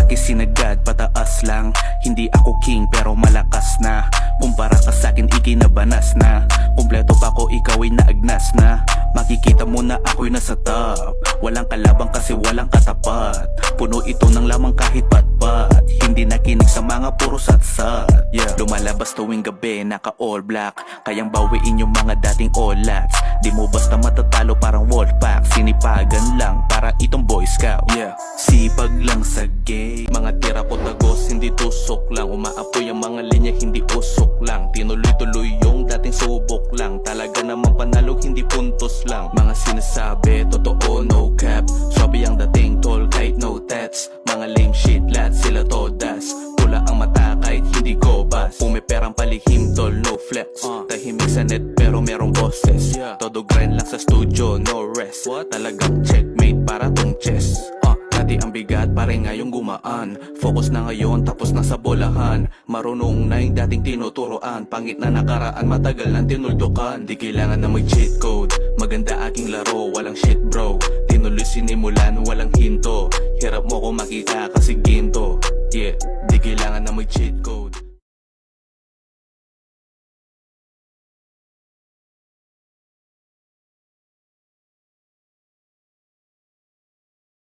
lalaki sinagad pataas lang. Hindi ako king pero malakas na. Kumpara ka sa'kin ikinabanas na. Kumpleto pa ko ikaw ay naagnas na. Makikita mo na ako'y nasa top. Walang kalabang kasi walang katapat. Puno ito ng lamang kahit patpat. Hindi nakinig sa mga puro satsat. Lumalabas tuwing gabi naka all black. Kayang bawiin yung mga dating olats. Di mo basta matatalo parang Wolfpack. Sinipagan lang para itong Boy Scout. Sipag lang sa game. Mga tira ko tagos hindi tusok lang. Umaapoy ang mga linya hindi usok lang. Tinuloy-tuloy yung dating subok lang. Talaga namang panalo hindi puntos lang. Mga sinasabi totoo no cap. Swabe ang dating tol kahit no tats. Mga lame shit lads sila todas. Pula ang mata kahit hindi gobas. Pumiperang palihim tol no flex. Tahimik sa net pero merong bosses. Todo grind lang sa studio no rest. Talagang checkmate para tong chess. Dati ang bigat pare ngayong gumaan. Focus na ngayon tapos na sa bolahan. Marunong na yung dating tinuturoan. Pangit na nakaraan matagal nang tinuldukan. Di kailangan na mag-cheat code. Maganda aking laro walang shit bro. Tinuloy sinimulan walang hinto. Hirap mo ko makita kasi ginto. Di kailangan na mag-cheat code.